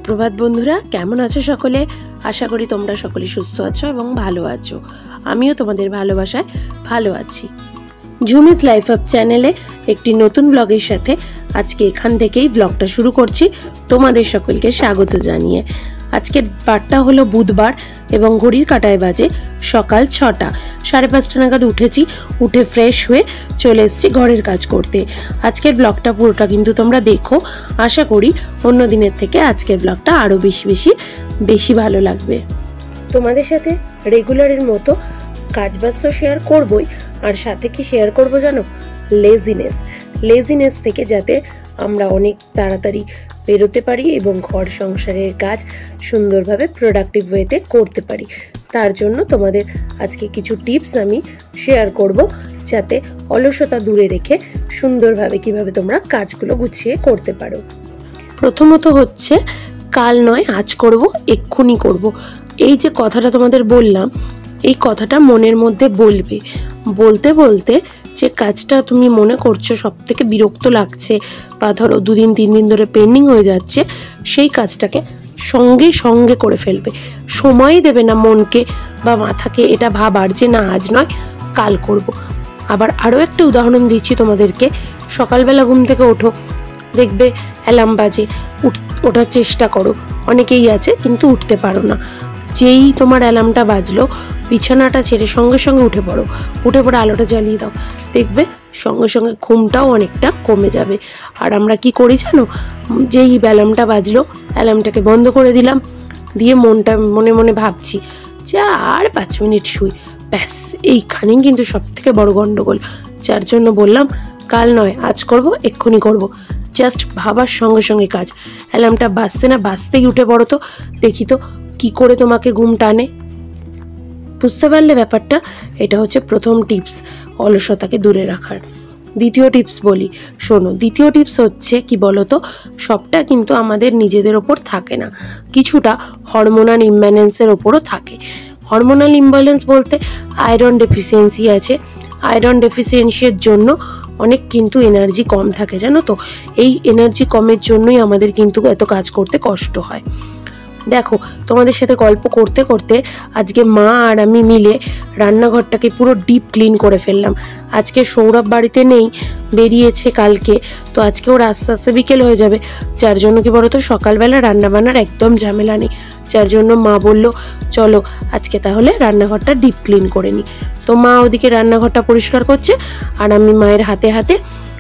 সুপ্রভাত বন্ধুরা, কেমন আছো সকলে? আশা করি তোমরা সকলে সুস্থ আছো এবং ভালো আছো। আমিও তোমাদের ভালোবাসায় ভালো আছি। ঝুমিস লাইফ আপ চ্যানেলে একটি নতুন ব্লগের সাথে আজকে এখান থেকেই ব্লগটা শুরু করছি, তোমাদের সকলকে স্বাগত জানিয়ে। আজকের বারটা হলো বুধবার এবং ঘড়ির কাঁটায় বাজে সকাল 6টা। 5:30 নাগাদ উঠেছি, উঠে ফ্রেশ হয়ে চলে এসেছি ঘরের কাজ করতে। আজকের ব্লগটা পুরোটা কিন্তু তোমরা দেখো, আশা করি অন্য দিনের থেকে আজকের ব্লগটা আরও বেশি ভালো লাগবে। তোমাদের সাথে রেগুলারের মতো কাজবাজ তো শেয়ার করবই, আর সাথে কি শেয়ার করবো জানো? লেজিনেস থেকে যাতে আমরা অনেক তাড়াতাড়ি বেরোতে পারি এবং ঘর সংসারের কাজ সুন্দরভাবে প্রোডাক্টিভ ওয়েতে করতে পারি, তার জন্য তোমাদের আজকে কিছু টিপস আমি শেয়ার করব, যাতে অলসতা দূরে রেখে সুন্দরভাবে কিভাবে তোমরা কাজগুলো গুছিয়ে করতে পারো। প্রথমত হচ্ছে, কাল নয় আজ করব, এক্ষুনি করব। এই যে কথাটা তোমাদের বললাম, এই কথাটা মনের মধ্যে বলতে বলতে যে কাজটা তুমি মনে করছো সব থেকে বিরক্ত লাগছে বা ধরো 2 দিন 3 দিন ধরে পেন্ডিং হয়ে যাচ্ছে, সেই কাজটাকে সঙ্গে সঙ্গে করে ফেলবে। সময় দেবে না মনকে বা মাথাকে এটা ভাবার যে না আজ নয় কাল করব। আবার আরও একটা উদাহরণ দিচ্ছি তোমাদেরকে। সকালবেলা ঘুম থেকে ওঠো, দেখবে অ্যালার্ম বাজে, ওঠার চেষ্টা করো, অনেকেই আছে কিন্তু উঠতে পারো না। যেই তোমার অ্যালার্মটা বাজলো, বিছানাটা ছেড়ে সঙ্গে সঙ্গে উঠে পড়ে আলোটা জ্বালিয়ে দাও, দেখবে সঙ্গে সঙ্গে ঘুমটাও অনেকটা কমে যাবে। আর আমরা কি করি জানো? যেই অ্যালার্মটা বাজলো, অ্যালার্মটাকে বন্ধ করে দিলাম, দিয়ে মনে মনে ভাবছি যে আর 5 মিনিট শুই, ব্যাস। এইখানেই কিন্তু সব থেকে বড় গন্ডগোল। যার জন্য বললাম কাল নয় আজ করব, এক্ষুনি করব। জাস্ট ভাবার সঙ্গে সঙ্গে কাজ। অ্যালার্মটা বাজছে না বাজতেই উঠে পড়ো, তো দেখি তো কি করে তোমাকে ঘুম টানে। বুঝতে পারলে ব্যাপারটা? এটা হচ্ছে প্রথম টিপস অলসতাকে দূরে রাখার। দ্বিতীয় টিপস বলি, শোনো। দ্বিতীয় টিপস হচ্ছে কি বলতো, সবটা কিন্তু আমাদের নিজেদের ওপর থাকে না, কিছুটা হরমোনাল ইমব্যালেন্সের ওপরও থাকে। হরমোনাল ইমব্যালেন্স বলতে আয়রন ডেফিসিয়েন্সি আছে। আয়রন ডেফিসিয়েন্সির জন্য অনেক কিন্তু এনার্জি কম থাকে, জানো তো? এই এনার্জি কমের জন্যই আমাদের কিন্তু এত কাজ করতে কষ্ট হয়। দেখো, তোমাদের সাথে গল্প করতে করতে আজকে মা আর আমি মিলে রান্নাঘরটাকে পুরো ডিপ ক্লিন করে ফেললাম। আজকে সৌরভ বাড়িতে নেই, বেরিয়েছে কালকে, তো আজকে ওর আস্তে আস্তে বিকেল হয়ে যাবে। যার জন্য কি বলতো, সকালবেলা রান্নাবান্নার একদম ঝামেলা নেই। যার জন্য মা বলল চলো আজকে তাহলে রান্নাঘরটা ডিপ ক্লিন করে নিই। তো মা ওদিকে রান্নাঘরটা পরিষ্কার করছে, আর আমি মায়ের হাতে হাতে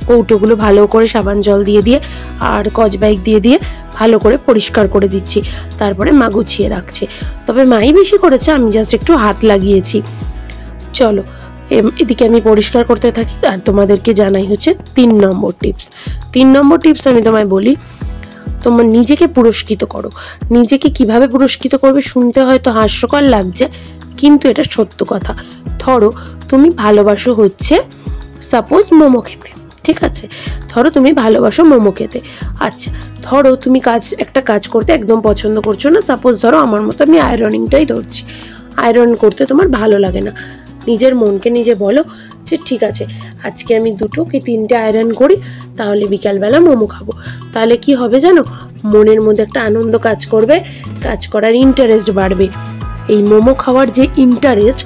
কৌটোগুলো ভালো করে সাবান জল দিয়ে আর স্কচব্রাইট দিয়ে ভালো করে পরিষ্কার করে দিচ্ছি। তারপরে মা গুছিয়ে রাখছে। তবে মাই বেশি করেছে, আমি জাস্ট একটু হাত লাগিয়েছি। চলো এদিকে আমি পরিষ্কার করতে থাকি, আর তোমাদেরকে জানাই হচ্ছে 3 নম্বর টিপস। 3 নম্বর টিপস আমি তোমায় বলি, তোমার নিজেকে পুরস্কৃত করো। নিজেকে কিভাবে পুরস্কৃত করবে শুনতে হয়তো হাস্যকর লাগছে, কিন্তু এটা সত্য কথা। ধরো তুমি ভালোবাসো হচ্ছে সাপোজ মোমো খেতে, ঠিক আছে? ধরো তুমি ভালোবাসো মোমো খেতে। আচ্ছা, ধরো তুমি একটা কাজ করতে একদম পছন্দ করছো না। সাপোজ ধরো আমার মতো আমি আয়রনিংটাই ধরছি। আয়রন করতে তোমার ভালো লাগে না। নিজের মনকে নিজে বলো যে ঠিক আছে, আজকে আমি 2 কি 3টে আয়রন করি, তাহলে বিকালবেলা মোমো খাবো। তাহলে কি হবে জানো? মনের মধ্যে একটা আনন্দ কাজ করবে, কাজ করার ইন্টারেস্ট বাড়বে। এই মোমো খাওয়ার যে ইন্টারেস্ট,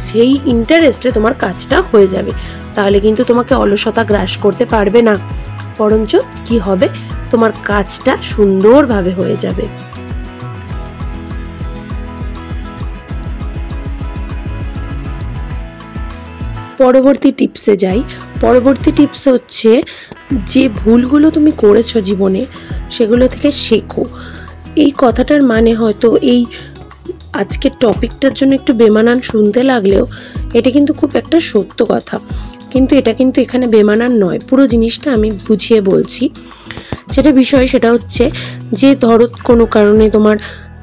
সেই ইন্টারেস্টে তোমার কাজটা হয়ে যাবে। তাহলে কিন্তু তোমাকে অলসতা গ্রাস করতে পারবে না, বরঞ্চ কি হবে, তোমার কাজটা সুন্দরভাবে হয়ে যাবে। পরবর্তী টিপসে যাই। পরবর্তী টিপস হচ্ছে, যে ভুলগুলো তুমি করেছো জীবনে, সেগুলো থেকে শেখো। এই কথাটার মানে হয়তো এই আজকের টপিকটার জন্য একটু বেমানান শুনতে লাগলেও এটা কিন্তু খুব একটা সত্য কথা। কিন্তু এটা কিন্তু এখানে বেমানান নয়, পুরো জিনিসটা আমি বুঝিয়ে বলছি। সেটা হচ্ছে যে ধরো কোনো কারণে তোমার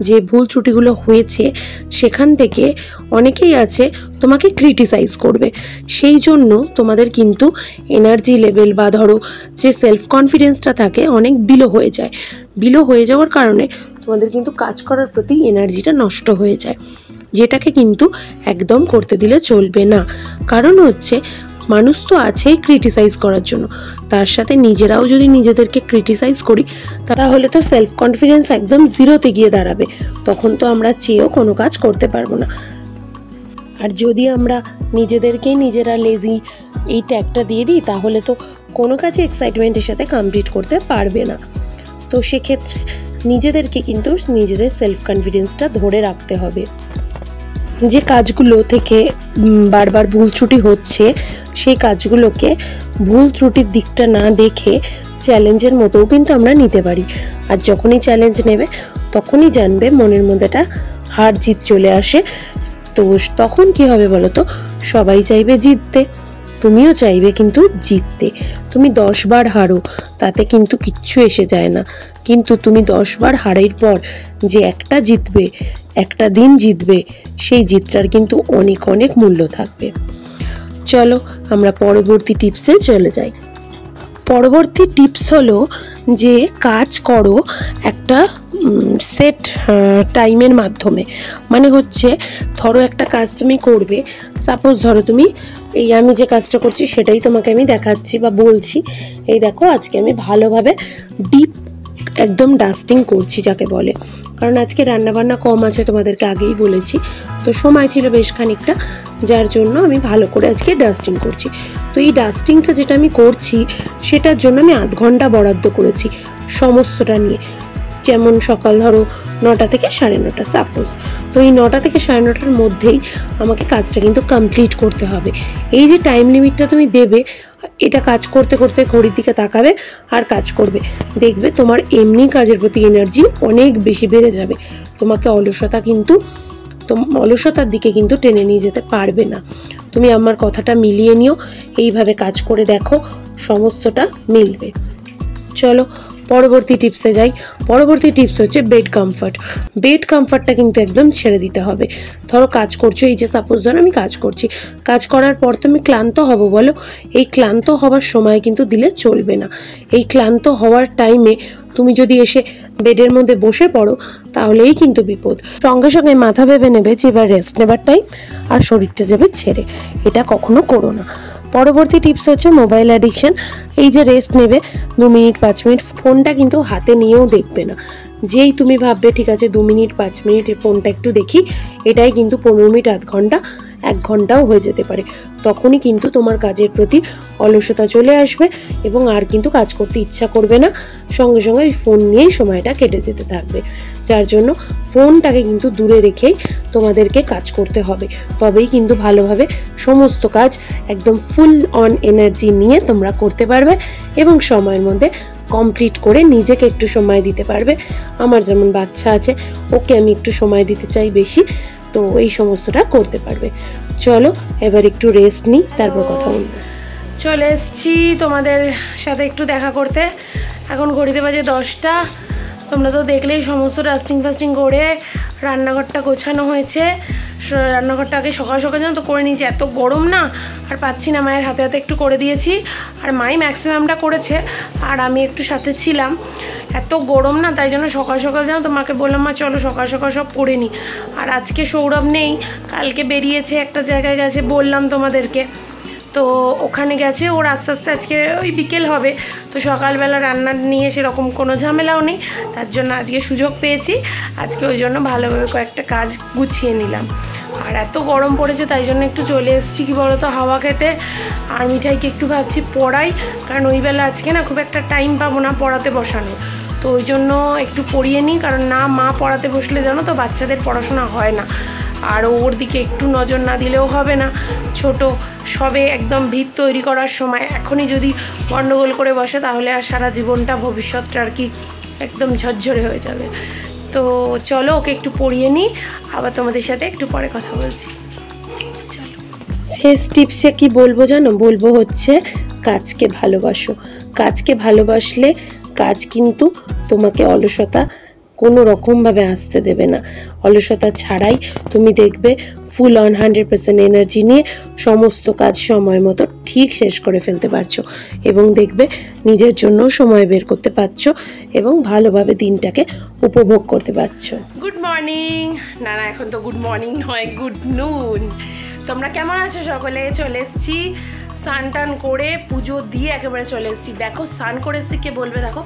যে ভুল ত্রুটিগুলো হয়েছে, সেখান থেকে অনেকেই আছে তোমাকে ক্রিটিসাইজ করবে। সেই জন্য তোমাদের কিন্তু এনার্জি লেভেল বা ধরো যে সেলফ কনফিডেন্সটা থাকে অনেক বিলো হয়ে যাওয়ার কারণে তোমাদের কিন্তু কাজ করার প্রতি এনার্জিটা নষ্ট হয়ে যায়, যেটাকে কিন্তু একদম করতে দিলে চলবে না। কারণ হচ্ছে মানুষ তো আছেই ক্রিটিসাইজ করার জন্য, তার সাথে নিজেরাও যদি নিজেদেরকে ক্রিটিসাইজ করি তাহলে তো সেলফ কনফিডেন্স একদম জিরোতে গিয়ে দাঁড়াবে। তখন তো আমরা চেয়েও কোনো কাজ করতে পারবো না। আর যদি আমরা নিজেদেরকেই নিজেরা লেজি এই ট্যাগটা দিয়ে দিই তাহলে তো কোনো কাজে এক্সাইটমেন্টের সাথে কমপ্লিট করতে পারবে না। তো সেক্ষেত্রে নিজেদেরকে কিন্তু নিজেদের সেলফ কনফিডেন্সটা ধরে রাখতে হবে। যে কাজগুলো থেকে বারবার ভুল ত্রুটি হচ্ছে সেই কাজগুলোকে ভুল ত্রুটির দিকটা না দেখে চ্যালেঞ্জের মতোও কিন্তু আমরা নিতে পারি। আর যখনই চ্যালেঞ্জ নেবে তখনই জানবে মনের মধ্যে একটা হার জিত চলে আসে। তো তখন কি হবে বলো তো, সবাই চাইবে জিততে, তুমিও চাইবে কিন্তু জিততে। তুমি 10 বার হারো তাতে কিন্তু কিচ্ছু এসে যায় না, কিন্তু তুমি 10 বার হারার পর যে একটা জিতবে, একটা দিন জিতবে, সেই জিতটার কিন্তু অনেক অনেক মূল্য থাকবে। চলো আমরা পরবর্তী টিপসে চলে যাই। পরবর্তী টিপস হলো যে কাজ করো একটা সেট টাইমের মাধ্যমে। মানে হচ্ছে ধরো একটা কাজ তুমি করবে, সাপোজ ধরো তুমি এই আমি যে কাজটা করছি সেটাই তোমাকে আমি দেখাচ্ছি বা বলছি। এই দেখো আজকে আমি ভালোভাবে ডিপ একদম ডাস্টিং করছি যাকে বলে, কারণ আজকে রান্নাবান্না কম আছে তোমাদেরকে আগেই বলেছি, তো সময় ছিল বেশ খানিকটা, যার জন্য আমি ভালো করে আজকে ডাস্টিং করছি। তো এই ডাস্টিংটা যেটা আমি করছি সেটার জন্য আমি আধ ঘন্টা বরাদ্দ করেছি সমস্তটা নিয়ে। যেমন সকাল ধরো 9টা থেকে 9:30 সাপোজ, তো এই 9টা থেকে 9:30-র মধ্যেই আমাকে কাজটা কিন্তু কমপ্লিট করতে হবে। এই যে টাইম লিমিটটা তুমি দেবে, এটা কাজ করতে করতে ঘড়ির দিকে তাকাবে আর কাজ করবে, দেখবে তোমার এমনি কাজের প্রতি এনার্জি অনেক বেশি বেড়ে যাবে। তোমাকে অলসতার দিকে কিন্তু টেনে নিয়ে যেতে পারবে না। তুমি আমার কথাটা মিলিয়ে নিও, এইভাবে কাজ করে দেখো, সমস্তটা মিলবে। চলো পরবর্তী টিপসে যাই। পরবর্তী টিপস হচ্ছে বেড কমফর্ট। বেড কমফর্টটা কিন্তু একদম ছেড়ে দিতে হবে। ধরো কাজ করছো, এই যে সাপোজ ধরো আমি কাজ করছি, কাজ করার পর তুমি ক্লান্ত হবো বলো, এই ক্লান্ত হওয়ার সময় কিন্তু দিলে চলবে না। এই ক্লান্ত হওয়ার টাইমে তুমি যদি এসে বেডের মধ্যে বসে পড়ো তাহলেই কিন্তু বিপদ। সঙ্গে সঙ্গে মাথা ভেবে নেবে যে এবার রেস্ট নেবার টাইম, আর শরীরটা যাবে ছেড়ে। এটা কখনো করো না। পরবর্তী টিপস হচ্ছে মোবাইল অ্যাডিকশন। এই যে রেস্ট নেবে 2 মিনিট 5 মিনিট, ফোনটা কিন্তু হাতে নিয়েও দেখবে না। যেই তুমি ভাববে ঠিক আছে 2 মিনিট 5 মিনিট ফোনটা একটু দেখি, এটাই কিন্তু 15 মিনিট, আধ ঘন্টা, 1 ঘন্টাও হয়ে যেতে পারে। তখনই কিন্তু তোমার কাজের প্রতি অলসতা চলে আসবে এবং আর কিন্তু কাজ করতে ইচ্ছা করবে না। সঙ্গে সঙ্গে ওই ফোন নিয়েই সময়টা কেটে যেতে থাকবে। যার জন্য ফোনটাকে কিন্তু দূরে রেখেই তোমাদেরকে কাজ করতে হবে, তবেই কিন্তু ভালোভাবে সমস্ত কাজ একদম ফুল অন এনার্জি নিয়ে তোমরা করতে পারবে এবং সময়ের মধ্যে কমপ্লিট করে নিজেকে একটু সময় দিতে পারবে। আমার যেমন বাচ্চা আছে, ওকে আমি একটু সময় দিতে চাই বেশি, তো এই সমস্তটা করতে পারবে। চলো এবার একটু রেস্ট নিই, তারপর কথা বলবো। চলে এসছি তোমাদের সাথে একটু দেখা করতে। এখন ঘড়িতে বাজে 10টা। তোমরা তো দেখলেই সমস্ত ডাস্টিং ফাস্টিং করে রান্নাঘরটা গোছানো হয়েছে। রান্নাঘরটা আগে সকাল সকাল যেন তো করে নিয়েছি, এত গরম না আর পাচ্ছি না, মায়ের হাতে হাতে একটু করে দিয়েছি, আর মাই ম্যাক্সিমামটা করেছে আর আমি একটু সাথে ছিলাম। এত গরম না, তাই জন্য সকাল সকাল যেন তো মাকে বললাম মা চলো সকাল সকাল সব করে নিই। আর আজকে সৌরভ নেই, কালকে বেরিয়েছে একটা জায়গায় গেছে, বললাম তোমাদেরকে, তো ওখানে গেছে। ওর আস্তে আস্তে আজকে ওই বিকেল হবে, তো সকালবেলা রান্না নিয়ে সেরকম কোনো ঝামেলাও নেই, তার জন্য আজকে সুযোগ পেয়েছি। আজকে ওই জন্য ভালোভাবে কয়েকটা কাজ গুছিয়ে নিলাম। আর এত গরম পড়েছে তাই জন্য একটু চলে এসেছি কি বলতো হাওয়া খেতে। আর মিঠাইকে একটু ভাবছি পড়াই, কারণ ওই বেলা আজকে না খুব একটা টাইম পাবো না পড়াতে বসানো, তো ওই জন্য একটু পড়িয়ে নিই। কারণ না মা পড়াতে বসলে জানো তো বাচ্চাদের পড়াশোনা হয় না, আর ওর দিকে একটু নজর না দিলেও হবে না। ছোট সবে একদম ভিত তৈরি করার সময়, এখনই যদি গণ্ডগোল করে বসে তাহলে আর সারা জীবনটা ভবিষ্যৎটা আর কি একদম ঝরঝরে হয়ে যাবে। তো চলো ওকে একটু পড়িয়ে নিই, আবার তোমাদের সাথে একটু পরে কথা বলছি। চলো শেষ টিপসে কি বলবো জানো, বলবো হচ্ছে কাজকে ভালোবাসো। কাজকে ভালোবাসলে কাজ কিন্তু তোমাকে অলসতা কোনো রকমভাবে আসতে দেবে না। অলসতা ছাড়াই তুমি দেখবে ফুল অন 100% এনার্জি নিয়ে সমস্ত কাজ সময় মতো ঠিক শেষ করে ফেলতে পারছো এবং দেখবে নিজের জন্য সময় বের করতে পারছো এবং ভালোভাবে দিনটাকে উপভোগ করতে পারছো। গুড মর্নিং, না না এখন তো গুড মর্নিং নয়, গুড নুন। তোমরা কেমন আছো সকলে? চলে এসেছি স্নান টান করে পুজো দিয়ে একেবারে চলে এসেছি। দেখো স্নান করে এসেছি, কে বলবে, দেখো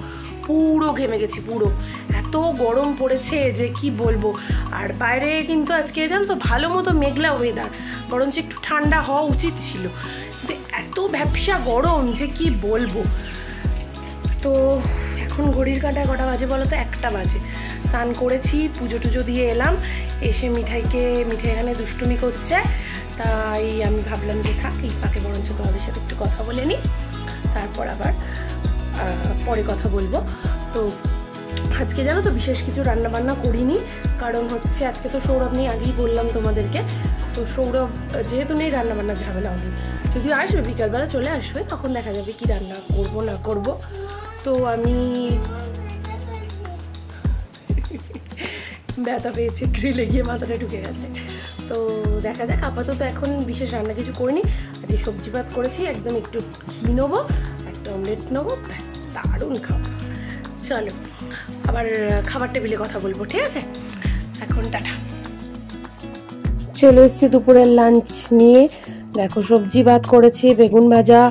পুরো ঘেমে গেছি, পুরো এত গরম পড়েছে যে কি বলবো। আর বাইরে কিন্তু আজকে জানো তো ভালো মতো মেঘলা ওয়েদার, বরঞ্চ একটু ঠান্ডা হওয়া উচিত ছিল, কিন্তু এত ভ্যাপসা গরম যে কি বলবো। তো এখন ঘড়ির কাঁটায় কটা বাজে বলো তো? 1টা বাজে। স্নান করেছি, পুজো টুজো দিয়ে এলাম, এসে মিঠাই এখানে দুষ্টুমি করছে, তাই আমি ভাবলাম যে থাক, এই ফাঁকে বরঞ্চ তোমাদের সাথে একটু কথা বলে নিই, তারপর আবার পরে কথা বলবো। তো আজকে জানো তো বিশেষ কিছু রান্নাবান্না করিনি, কারণ হচ্ছে আজকে তো সৌরভ নেই, আগেই বললাম তোমাদেরকে। তো সৌরভ যেহেতু নেই, রান্নাবান্নার ঝামেলা হবে, যদিও আসবে বিকালবেলা চলে আসবে, তখন দেখা যাবে কি রান্না করব না করব। তো আমি ব্যথা পেয়েছি, গ্রিলে গিয়ে মাথাটা ঢুকে গেছে। তো দেখা যাক, আপাতত এখন বিশেষ রান্না কিছু করিনি। আজকে সবজি ভাত করেছি, একদম একটু ঘি নেবো, একটা অমলেট নেবো, ব্যাস দারুণ খাওয়া। চলো আবার খাবার টেবিলে কথা বলবো, ঠিক আছে? এখন টাটা। চলে এসেছি দুপুরের লাঞ্চ নিয়ে। দেখো সবজি ভাত করেছি, বেগুন ভাজা,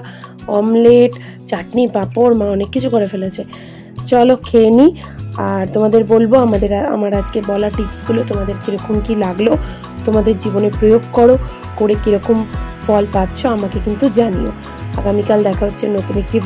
অমলেট, চাটনি, পাঁপড়, মা অনেক কিছু করে ফেলেছে। চলো খেয়ে নিই, আর তোমাদের বলবো আমার আজকে বলা টিপসগুলো তোমাদের কীরকম কী লাগলো, তোমাদের জীবনে প্রয়োগ করে কীরকম ফল পাচ্ছ আমাকে কিন্তু জানিও। আগামীকাল দেখা হচ্ছে নতুন একটি